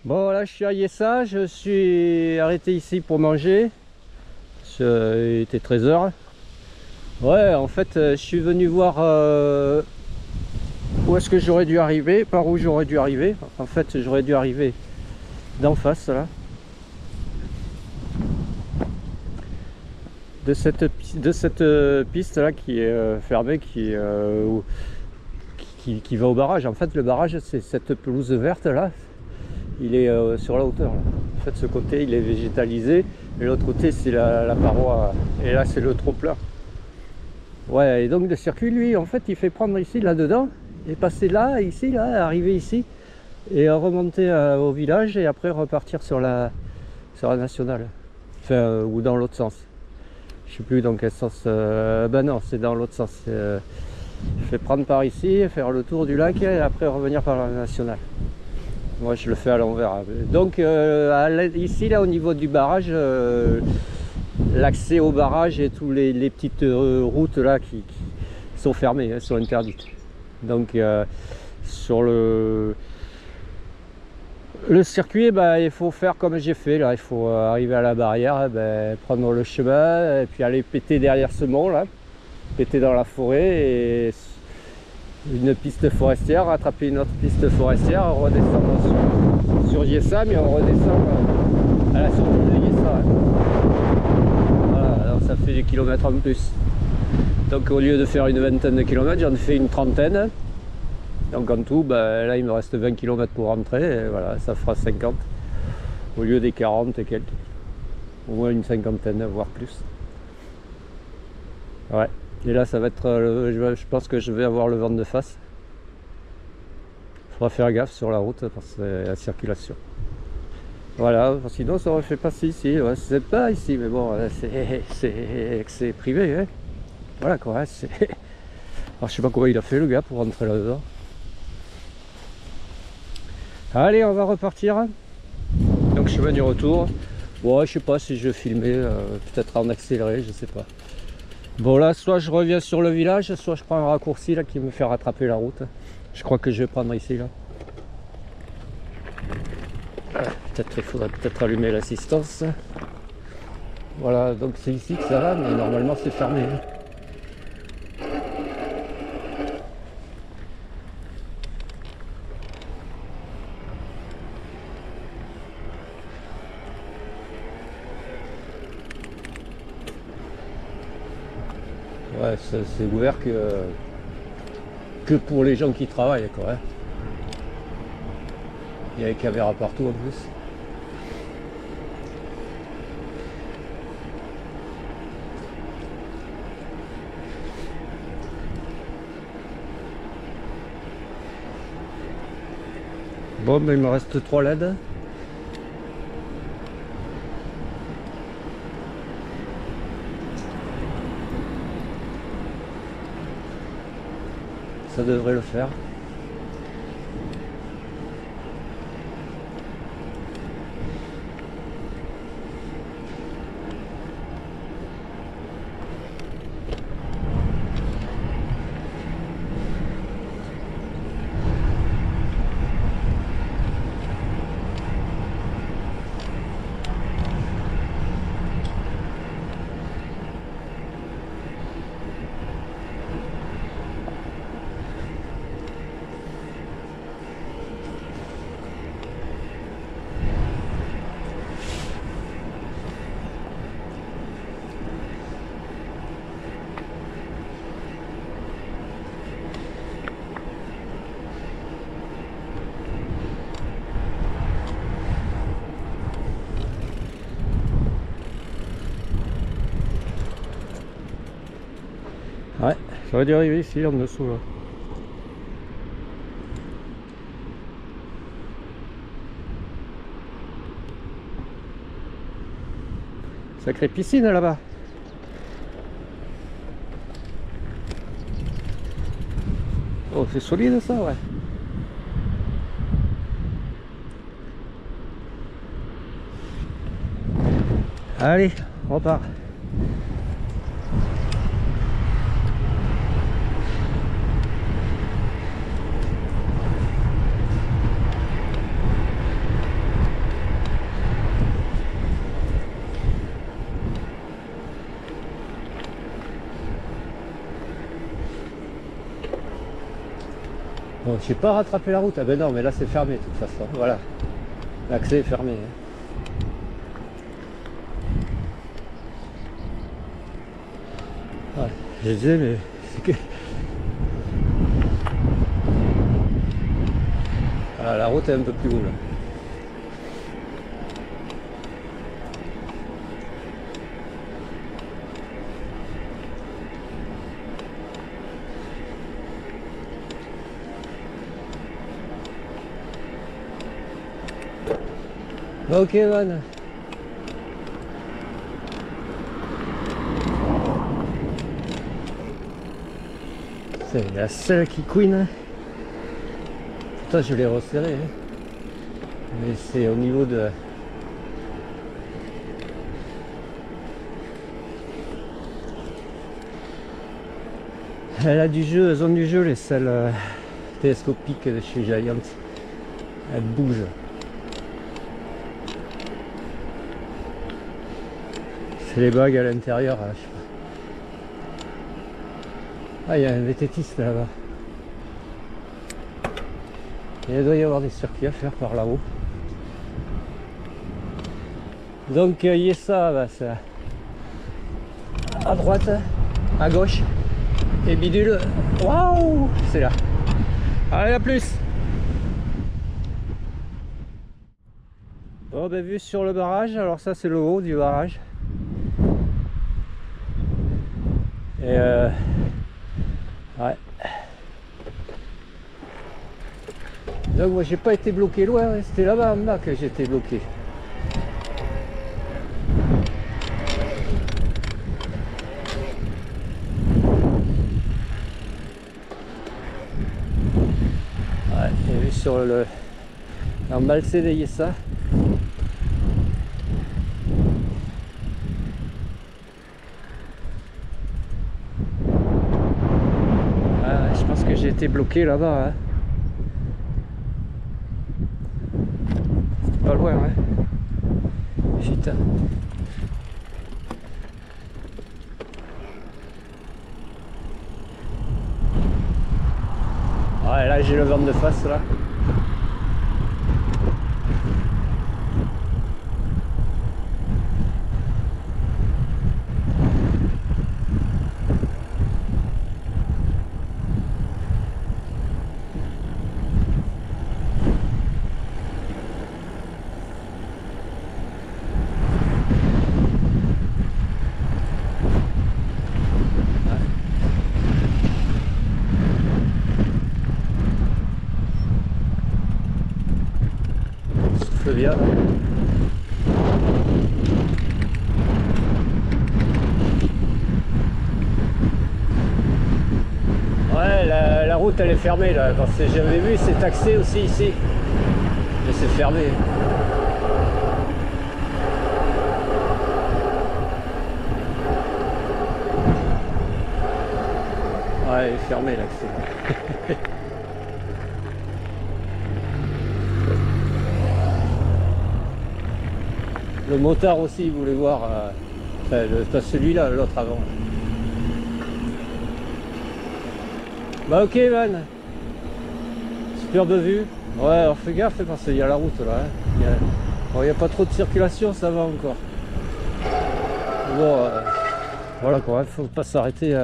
Bon, là je suis à Yessa, je suis arrêté ici pour manger. Il était 13 h. Ouais, en fait, je suis venu voir où est-ce que j'aurais dû arriver, par où j'aurais dû arriver. En fait, j'aurais dû arriver d'en face, là. De cette piste là qui est fermée, qui va au barrage. En fait, le barrage, c'est cette pelouse verte là. Il est sur la hauteur là. En fait, ce côté il est végétalisé et l'autre côté c'est la paroi, et là c'est le trop plein. Ouais, et donc le circuit lui en fait il fait prendre ici là dedans et passer là, ici, là, arriver ici et remonter au village et après repartir sur la nationale, enfin ou dans l'autre sens, je sais plus dans quel sens. Ben non, c'est dans l'autre sens. Je fais prendre par ici, faire le tour du lac et après revenir par la nationale. Moi je le fais à l'envers. Donc ici là au niveau du barrage, l'accès au barrage et toutes les petites routes là qui sont fermées, elles sont interdites. Donc sur le circuit, il faut faire comme j'ai fait là, il faut arriver à la barrière, prendre le chemin et puis aller péter derrière ce mont là, péter dans la forêt et une piste forestière, rattraper une autre piste forestière, redescendre sur Yessa, mais on redescend à la sortie de Yessa. Hein. Voilà, alors ça fait des kilomètres en plus. Donc au lieu de faire une vingtaine de kilomètres, j'en ai fait une trentaine. Donc en tout, là il me reste 20 km pour rentrer, et voilà, ça fera 50 au lieu des 40 et quelques. Au moins une cinquantaine, voire plus. Ouais. Et là ça va être, je pense que je vais avoir le vent de face. Il faudra faire gaffe sur la route parce que c'est la circulation. Voilà, sinon ça aurait fait passer ici. Ouais, c'est pas ici, mais bon, c'est privé. Hein. Voilà quoi. Alors je sais pas comment il a fait le gars pour rentrer là-dedans. Allez, on va repartir. Donc chemin du retour. Bon, je sais pas si je vais filmer, peut-être en accéléré, je sais pas. Bon là, soit je reviens sur le village, soit je prends un raccourci là qui me fait rattraper la route. Je crois que je vais prendre ici là. Peut-être il faudrait peut-être allumer l'assistance. Voilà, donc c'est ici que ça va, mais normalement c'est fermé. Ouais, c'est ouvert que pour les gens qui travaillent quoi. Hein. Il y a des caméras partout en plus. Bon, il me reste 3 LED. Ça devrait le faire. Ouais, j'aurais dû arriver ici en dessous là. Sacrée piscine là-bas. Oh, c'est solide ça, ouais. Allez, on repart. Bon, je sais pas rattraper la route. Ah ben non, mais là c'est fermé de toute façon. Voilà. L'accès est fermé. Ouais, je disais, mais c'est que... Ah, la route est un peu plus haut là. Ok, man. C'est la seule qui couine. Pourtant, je l'ai resserré. Hein. Mais c'est au niveau de... Elle a du jeu, zone du jeu, les selles télescopiques de chez Giant. Elle bouge. C'est les bagues à l'intérieur. Je sais pas. Ah, il y a un vététiste là-bas. Il doit y avoir des circuits à faire par là-haut. Donc, Yessa, bah, c'est à droite, à gauche. Et bidule, waouh, c'est là. Allez, à plus. Bon, ben, vue sur le barrage. Alors ça, c'est le haut du barrage. Et ouais. Donc moi j'ai pas été bloqué loin, c'était là-bas en bas que j'étais bloqué. Ouais, j'ai vu sur le embalsé de Yessa. Ah, je pense que j'ai été bloqué là-bas. Hein. Pas loin, ouais. Putain. Ouais, là j'ai le vent de face là. Bien. Ouais, la route elle est fermée là, parce que j'avais vu c'est taxé aussi ici, mais c'est fermé. Ouais, il est fermé l'accès. Le motard aussi, il voulait voir, enfin, pas celui-là, l'autre avant. Bah ok, man. Superbe vue. Ouais, alors fais gaffe parce qu'il y a la route là. Hein. Il n'y a pas trop de circulation, ça va encore. Bon, voilà quoi, faut pas s'arrêter.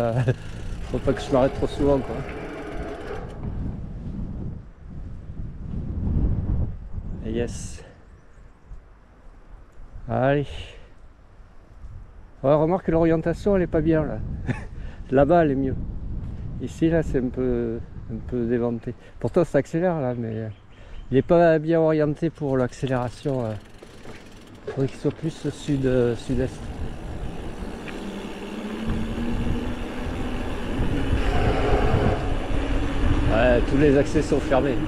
Faut pas que je m'arrête trop souvent quoi. Yes. Allez. Ouais, remarque que l'orientation elle est pas bien là. Là-bas elle est mieux. Ici là c'est un peu déventé. Pourtant ça accélère là, mais il n'est pas bien orienté pour l'accélération. Il faudrait qu'il soit plus sud-est. Ouais, tous les accès sont fermés.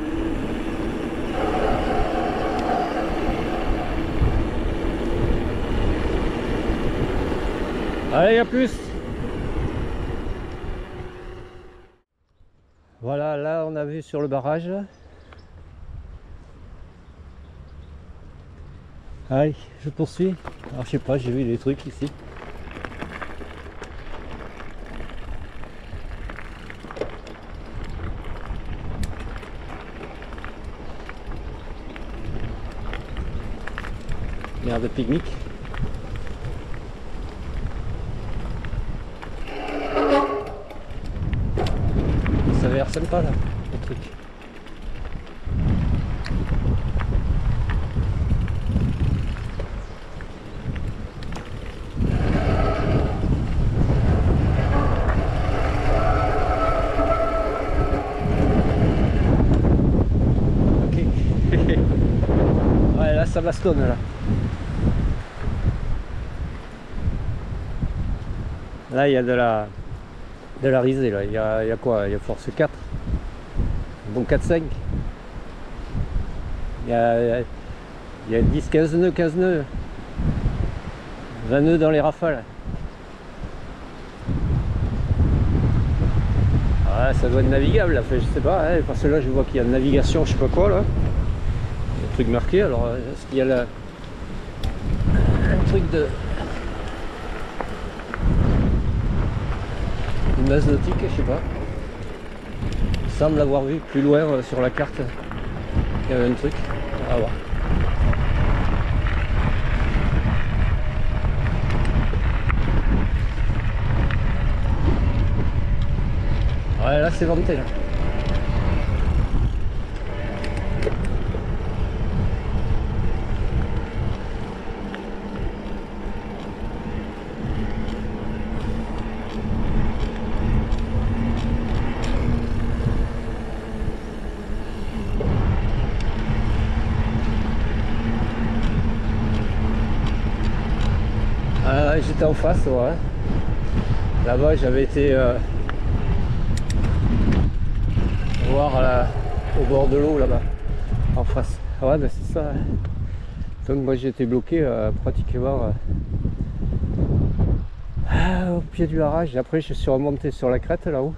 Allez, à plus. Voilà, là on a vu sur le barrage. Allez, je poursuis. Alors je sais pas, j'ai vu des trucs ici. Merde de pique-nique. Ça avait l'air sympa là, le truc. Ouais, là ça bastonne là. Là il y a de la risée là. Il y a quoi? Il y a force 4. Bon 4-5. Il y a 10, 15 nœuds, 15 nœuds. 20 nœuds dans les rafales. Ah, ça doit être navigable là, je sais pas, hein, parce que là je vois qu'il y a une navigation, je sais pas quoi là. Il y a un truc marqué, alors est-ce qu'il y a un truc de... une base nautique, je sais pas. Il semble avoir vu plus loin sur la carte qu'il y avait un truc. On va voir. Ouais, là c'est venté là. J'étais en face, ouais. Là-bas j'avais été voir au bord de l'eau là-bas, en face. Ouais, ben c'est ça. Donc moi j'étais bloqué pratiquement au pied du barrage. Après je suis remonté sur la crête là-haut.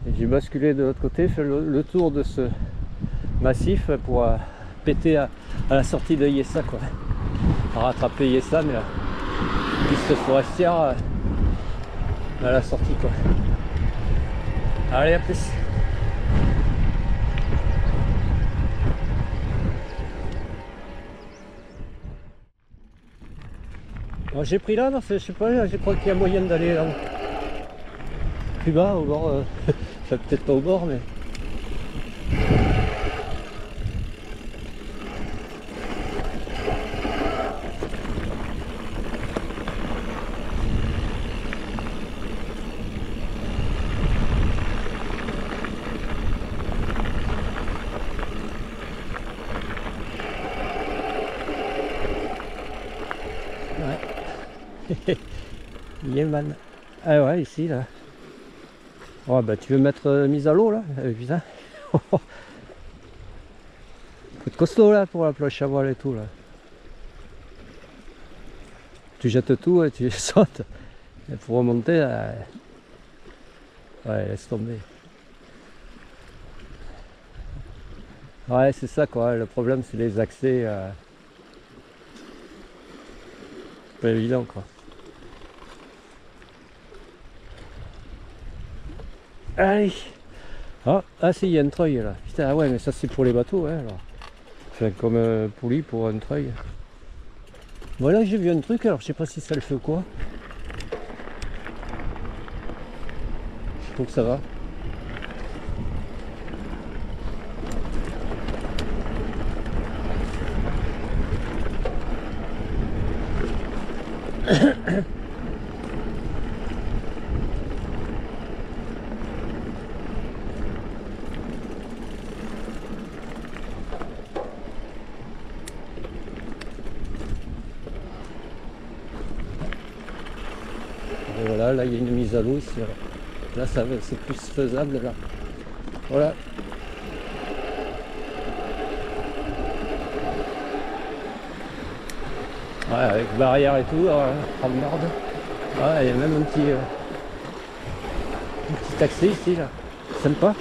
Et j'ai basculé de l'autre côté, fait le tour de ce massif pour péter à la sortie de Yessa, quoi. À rattraper Yessa, mais piste forestière à la sortie, quoi. Allez, à plus. J'ai pris là, je sais pas, je crois qu'il y a moyen d'aller là plus bas, au bord, enfin peut-être pas au bord, mais... Ouais. Yeman. Ah ouais, ici là. Oh bah tu veux mettre mise à l'eau là, putain. Faut être costaud là pour la planche à voile et tout là. Tu jettes tout et tu sautes. Et pour remonter là... Ouais, laisse tomber. Ouais, c'est ça quoi, le problème c'est les accès pas évident quoi. Allez. Ah si, il y a un treuil là. Putain, ah ouais, mais ça c'est pour les bateaux, hein, alors. Enfin, comme un poulie pour un treuil. Voilà, j'ai vu un truc, alors je sais pas si ça le fait ou quoi. Je trouve que ça va. Et voilà, là il y a une mise à l'eau ici. Là ça c'est plus faisable là. Voilà. Ouais, avec barrière et tout, en merde. Ouais, il y a même un petit accès ici là. Sympa.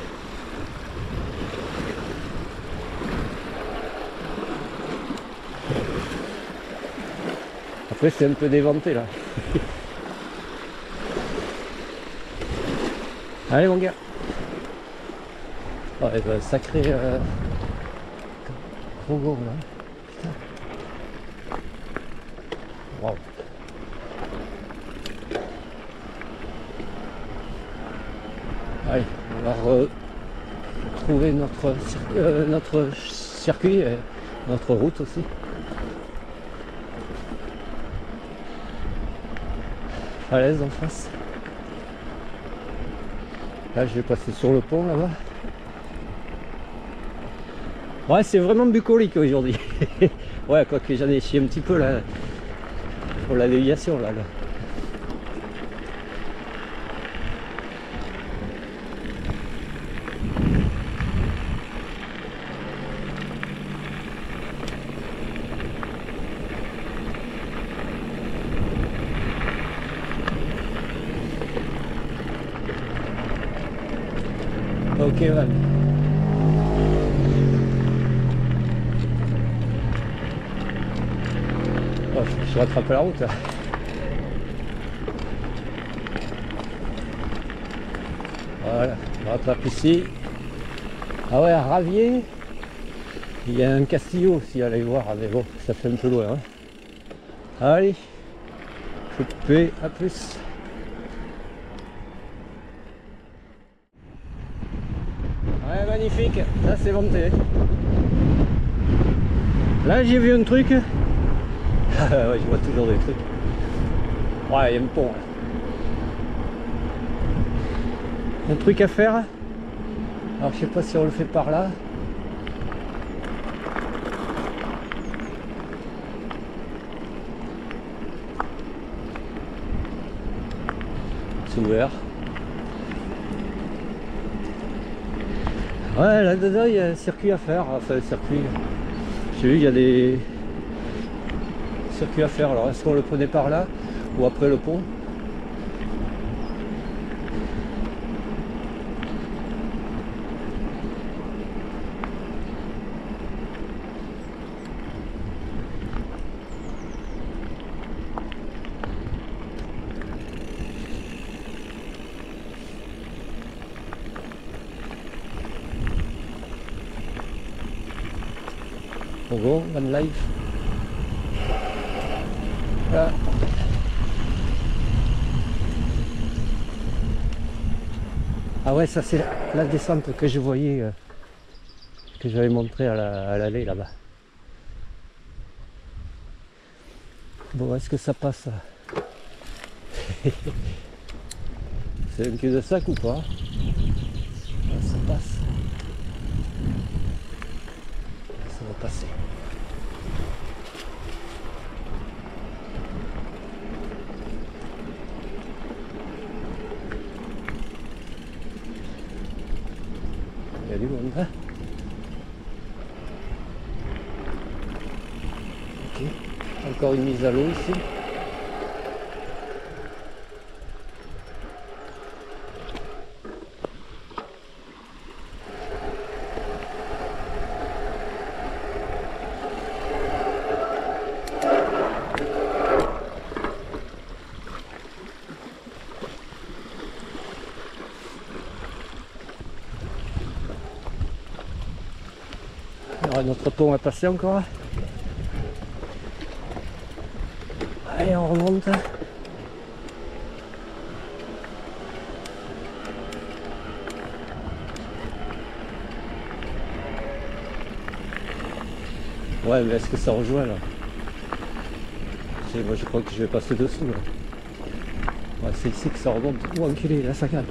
Après c'est un peu déventé là. Allez mon gars. Oh, et ben, sacré gros là. Putain. Wow. Allez, on va retrouver notre circuit et notre route aussi. Falaise en face. Là, je vais passer sur le pont là-bas. Ouais, c'est vraiment bucolique aujourd'hui. Ouais, quoique j'en ai chié un petit peu là. Pour la déviation là. Ok, Van. Oh, faut que je rattrape la route là. Voilà, on rattrape ici. Ah ouais, à Ravier, il y a un castillo aussi à aller voir, mais bon, ça fait un peu loin. Hein. Allez, coupé, à plus. Ouais, magnifique, ça c'est monté. Là j'ai vu un truc. Ouais, je vois toujours des trucs. Ouais, il y a un pont. Là. Un truc à faire. Alors je sais pas si on le fait par là. C'est ouvert. Ouais, là-dedans il y a un circuit à faire. Enfin, un circuit. J'ai vu il y a des circuits à faire. Alors est-ce qu'on le prenait par là ou après le pont? Bon, Van Life. Voilà. Ah ouais, ça c'est la descente que je voyais, que j'avais montré à l'allée là-bas. Bon, est-ce que ça passe? C'est un cul-de-sac ou pas? Ah, ça passe. Ça va passer. Il y a du monde, hein? Ok. Encore une mise à l'eau ici. Alors, notre pont à passer encore. Allez, on remonte. Ouais, mais est-ce que ça rejoint là? Moi je crois que je vais passer dessous là. Ouais, c'est ici que ça remonte. Oh enculé, là ça cale.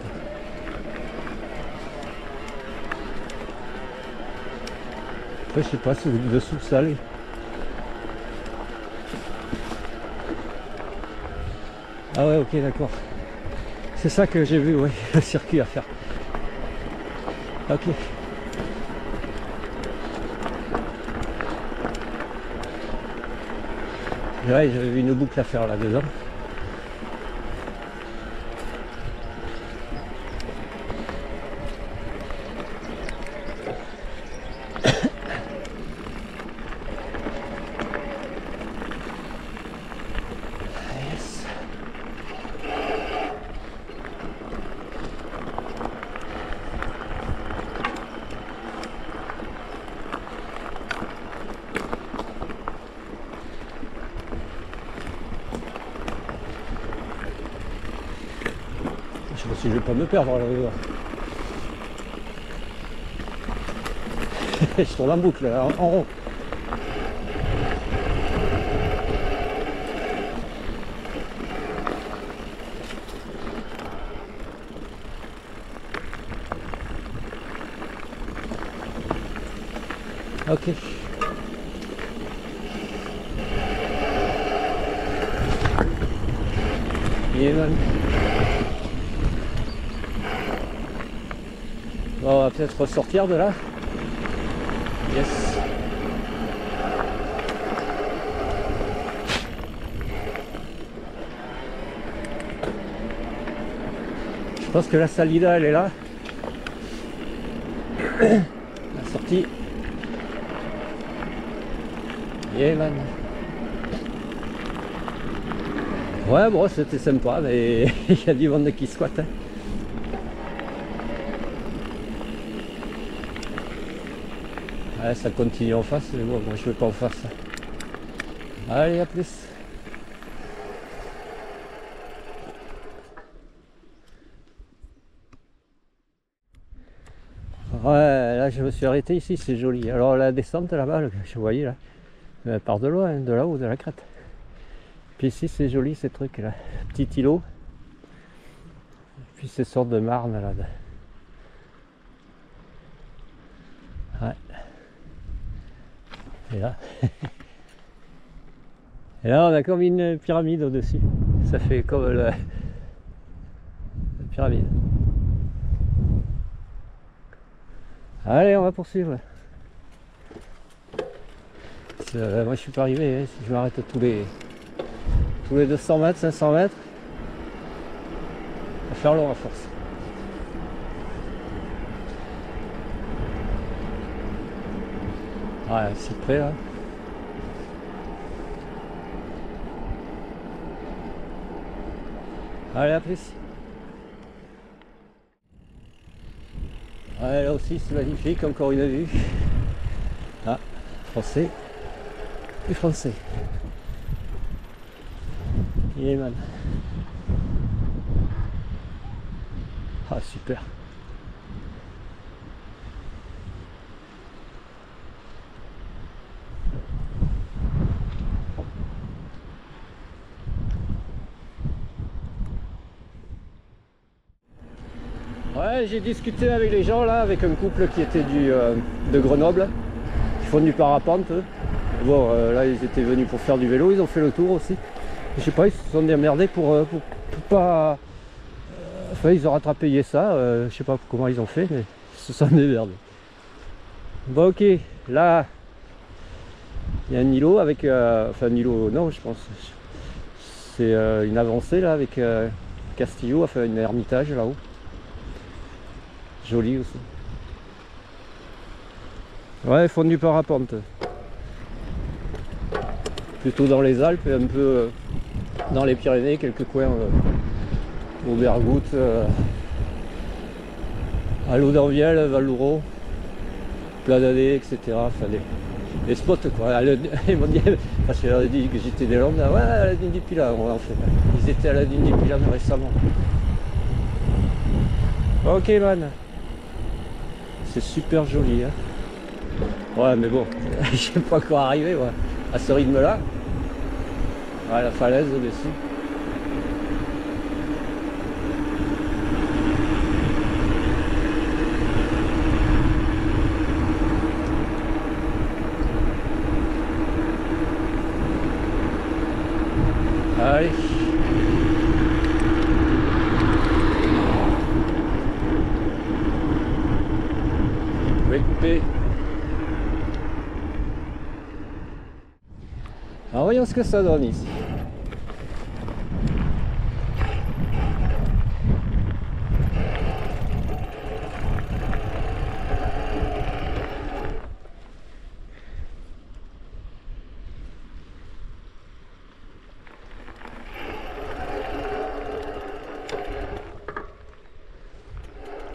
Après je sais pas si dessous ça allait. Ah ouais, ok, d'accord. C'est ça que j'ai vu, ouais, le circuit à faire. Ok. Ouais, j'avais vu une boucle à faire là-dedans. si je vais pas me perdre là. Je tourne en boucle là, en rond. Ok. Bon, on va peut-être ressortir de là. Yes. Je pense que la salida elle est là. La sortie. Yeah man. Ouais bon c'était sympa mais il y a du monde qui squatte. Hein. Ouais, ça continue en face mais bon moi je vais pas en face. Allez à plus. Ouais là je me suis arrêté ici, c'est joli. Alors la descente là-bas, je voyais là, part de loin, de là-haut, de la crête. Puis ici c'est joli ces trucs là, petit îlot. Puis ces sortes de marne là. Ouais. Et là. Et là on a comme une pyramide au-dessus. Ça fait comme la pyramide. Allez on va poursuivre. Moi je suis pas arrivé, hein. Si je m'arrête tous les 200 mètres, 500 mètres, ça va faire long à force. Ouais, c'est près là. Allez, à plus. Ouais, là aussi c'est magnifique, encore une vue. Ah, français et français. Il est mal. Ah, super. Ouais, j'ai discuté avec les gens là, avec un couple qui était de Grenoble, qui font du parapente. Bon, là ils étaient venus pour faire du vélo, ils ont fait le tour aussi. Je sais pas, ils se sont démerdés pour pas... Enfin, ils ont rattrapé ça, je sais pas comment ils ont fait, mais ils se sont démerdés. Bon, ok, là, il y a un îlot avec... enfin, un îlot, non, je pense. C'est une avancée là, avec Castillo, enfin, un ermitage là-haut. Joli aussi. Ouais, ils font du parapente. Plutôt dans les Alpes et un peu dans les Pyrénées, quelques coins au Bergoutte, à l'Audenvielle, Val-Louron, Pladadé, etc. Enfin, des spots quoi. Ils m'ont dit, parce que j'avais dit que j'étais des Landes, ouais, à la dune du Pilat, en fait. Ils étaient à la dune du Pilat récemment. Ok man. C'est super joli hein. Ouais mais bon, je suis pas encore arrivé ouais, à ce rythme là. Ouais, la falaise au-dessus. Allez. Je vais couper. Alors voyons ce que ça donne ici.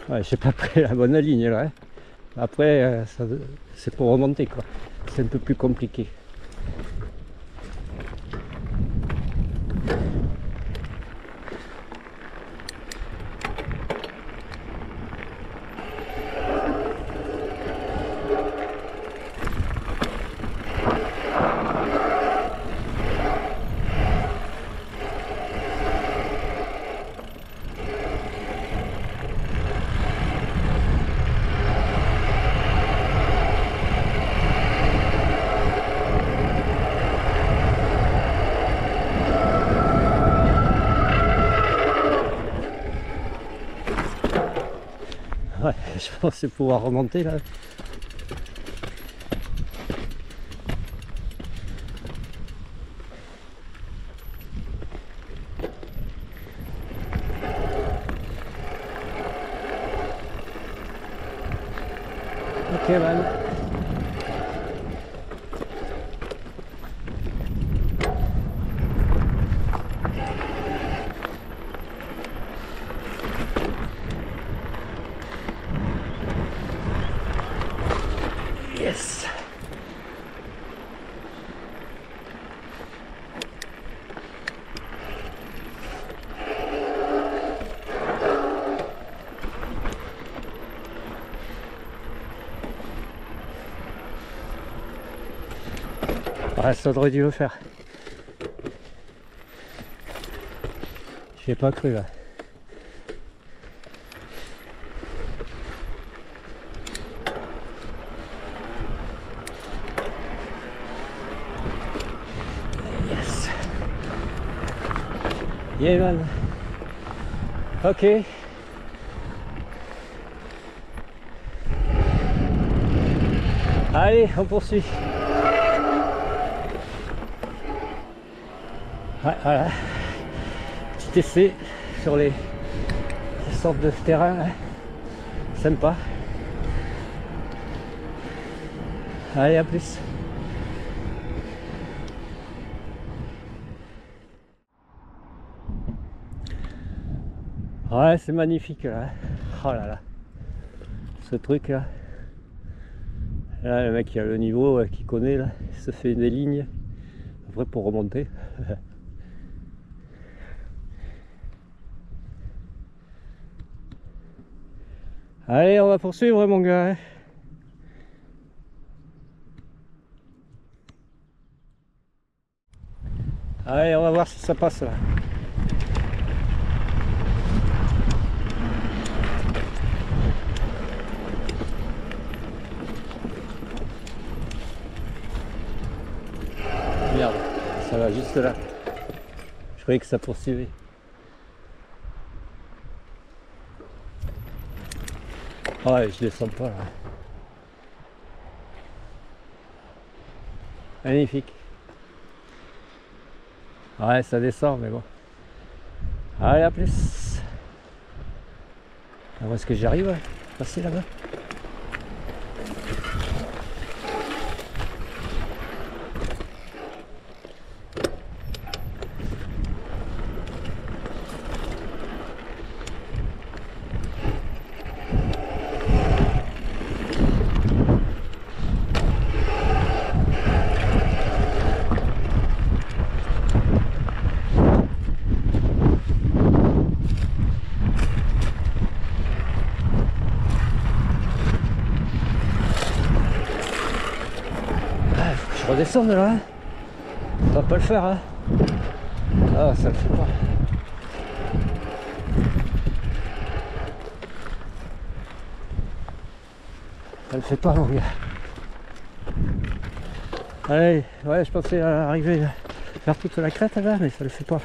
Ouais, j'ai pas pris la bonne ligne là. Hein. Après, c'est pour remonter quoi. C'est un peu plus compliqué. c'est pouvoir remonter là. Ok man. Yes. Ouais, ça aurait dû le faire. J'ai pas cru là. Yes. Yeah man. Ok. Allez, on poursuit. Ouais, voilà. Petit essai sur les sortes de terrain là. Sympa. Allez, à plus. Ouais, c'est magnifique là. Oh là là. Ce truc là. Là, le mec qui a le niveau, qui connaît là, il se fait des lignes. Après pour remonter. Allez, on va poursuivre mon gars. Allez, on va voir si ça passe là. Merde, ça va juste là. Je croyais que ça poursuivait. Ouais, je descends pas là. Magnifique. Ouais, ça descend, mais bon. Allez, à plus. Où est-ce que j'arrive à passer là-bas? Je redescends de là. Ça va pas le faire hein. Ah, ça le fait pas. Ça le fait pas mon gars. Allez, ouais, je pensais arriver à faire toute la crête là, mais ça le fait pas.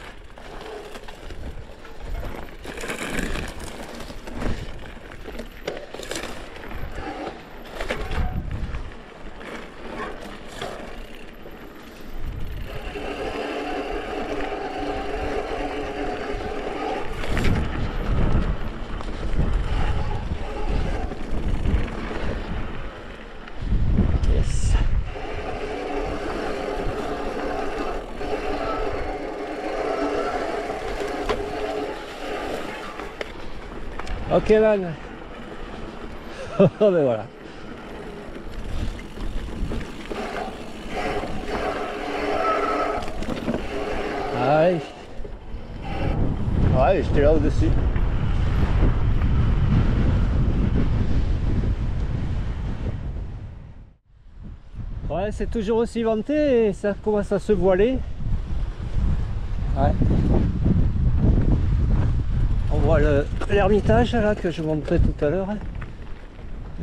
Ok man. Oh ben voilà. Allez. Ouais, j'étais là au-dessus. Ouais, c'est toujours aussi venté et ça commence à se voiler. Ouais. On voit l'ermitage là que je montrais tout à l'heure.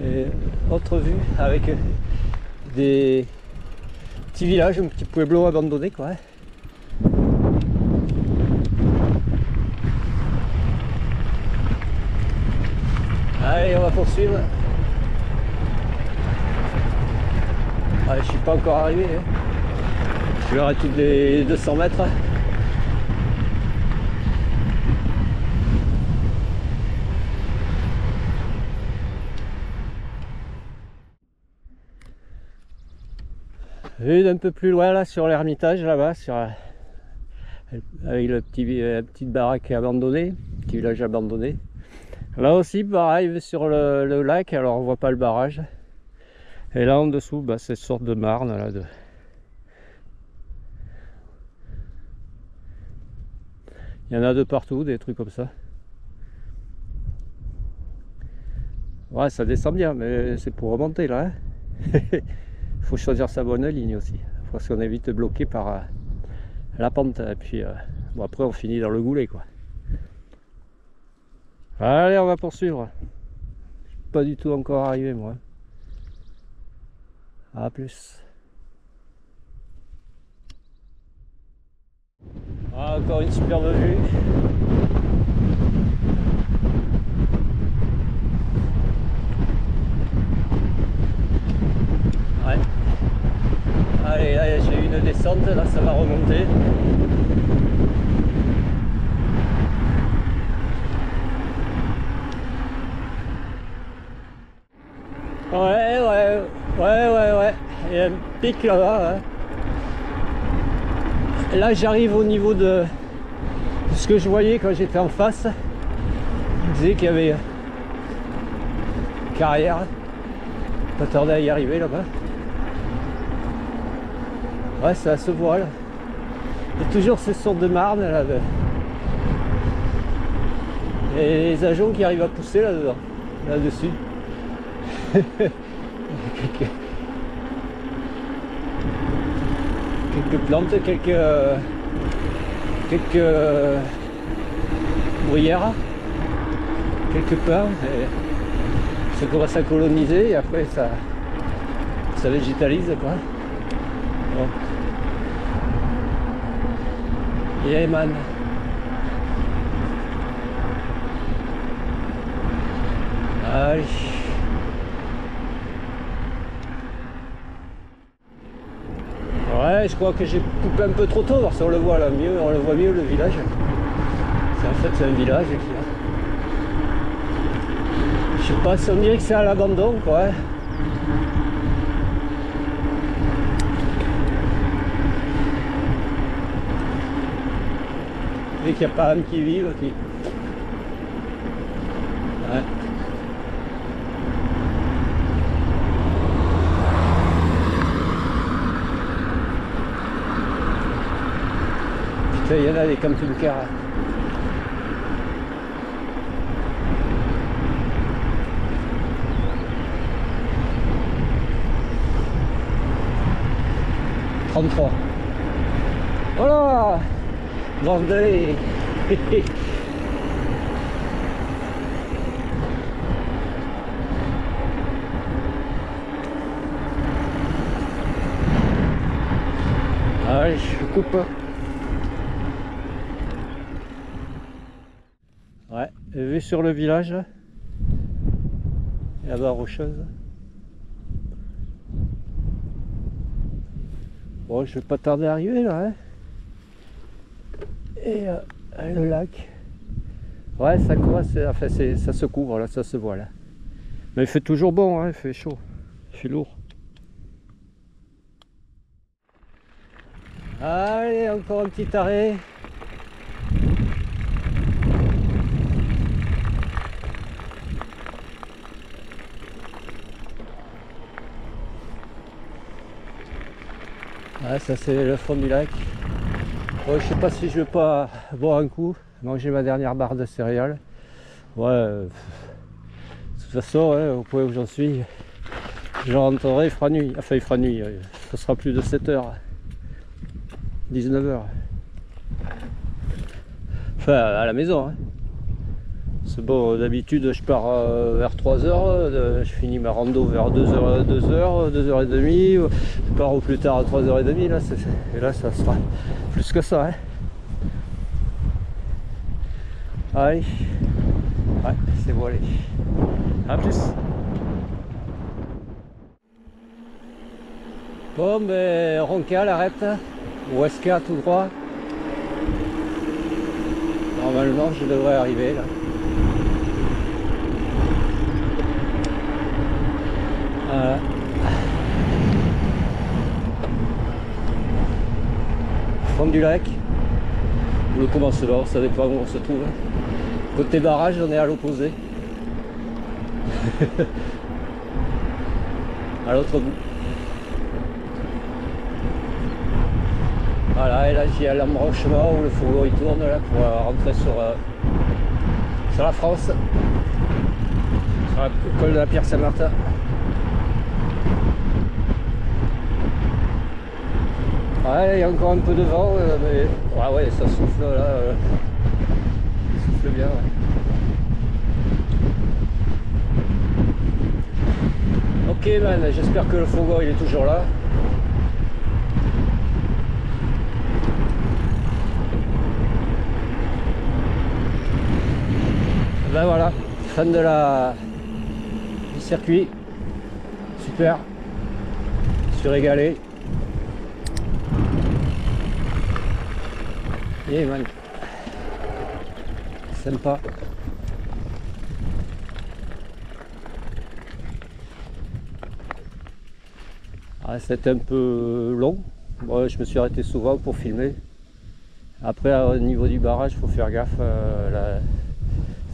Et autre vue avec des petits villages, un petit pueblo abandonné quoi. Allez, on va poursuivre. Ah, je suis pas encore arrivé, hein. Je verrai toutes les 200 mètres. Vue d'un peu plus loin là sur l'Ermitage là-bas, avec la petite baraque abandonnée, petit village abandonné. Là aussi pareil sur le lac, alors on voit pas le barrage. Et là en dessous, bah, c'est une sorte de marne là. Il y en a de partout, des trucs comme ça. Ouais, ça descend bien, mais c'est pour remonter là. Il faut choisir sa bonne ligne aussi, parce qu'on est vite bloqué par la pente. Et puis bon, après on finit dans le goulet quoi. Allez, on va poursuivre. Je suis pas du tout encore arrivé moi. À plus. Ah, encore une superbe vue. Ouais. Allez, là j'ai une descente, là ça va remonter. Ouais. Il y a un pic là-bas. Ouais. Là j'arrive au niveau de ce que je voyais quand j'étais en face. Je disais qu'il y avait une carrière. Pas tarder à y arriver là-bas. Ouais, ça se voit là. Il y a toujours ces sortes de marnes là. Et les agents qui arrivent à pousser là-dedans, là-dessus. Quelques plantes, quelques bruyères, quelques pins. Et ça commence à coloniser et après ça végétalise quoi. Bon. Yeah man. Allez. Ouais, je crois que j'ai coupé un peu trop tôt, parce qu'on le voit là mieux, on le voit mieux le village. En fait c'est un village qui a... Je sais pas si on dirait que c'est à l'abandon quoi. Et qu'il n'y a pas âme qui vive qui... Ouais. Putain, il y en a des camping-cars. Voilà. Bordel. Allez, je coupe. Ouais, vue sur le village. Et là-bas rocheuse. Bon, je vais pas tarder à arriver là. Hein. Et le lac. Ouais, ça commence, enfin, ça se couvre là, ça se voit là. Mais il fait toujours bon, hein, il fait chaud, il fait lourd. Allez, encore un petit arrêt. Ouais, ça c'est le fond du lac. Bon, je sais pas si je vais pas boire un coup, manger ma dernière barre de céréales. Ouais, de toute façon, hein, au point où j'en suis, je rentrerai, il fera nuit. Enfin, il fera nuit, ce sera plus de 7 h, 19 h. Enfin, à la maison. Hein. C'est bon, d'habitude, je pars vers 3 h, je finis ma rando vers 2 h, 2h30, je pars au plus tard à 3h30, là, et là, ça sera plus que ça. Hein. Allez, ouais, c'est voilé. À plus. Bon, ben, Roncal, arrête. Ou SK tout droit. Normalement, je devrais arriver là. Voilà. Fond du lac. Ou le commencement, ça dépend où on se trouve. Côté barrage, on est à l'opposé. À l'autre bout. Voilà, et là j'ai l'embranchement où le fourgon il tourne là pour rentrer sur la France, sur la col de la Pierre Saint-Martin. Ouais, il y a encore un peu de vent, mais ouais, ça souffle là, ça souffle bien. Ouais. Ok man, j'espère que le fourgon il est toujours là. Ben voilà, fan du circuit, super, je suis régalé. Et man, sympa. Ah, c'était un peu long, bon, je me suis arrêté souvent pour filmer. Après au niveau du barrage, il faut faire gaffe,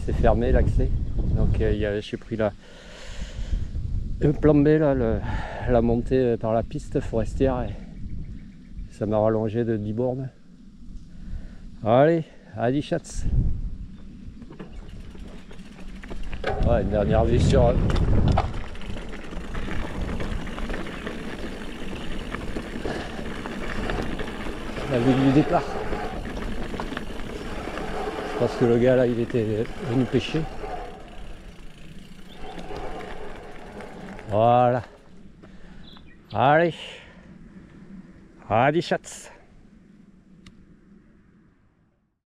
c'est fermé l'accès, donc j'ai pris un plan B là, la montée par la piste forestière et ça m'a rallongé de 10 bornes. Allez, à 10 chats. Ouais, une dernière vue sur la vue du départ. Je pense que le gars là il était venu pêcher. Voilà. Allez. À 10 chats.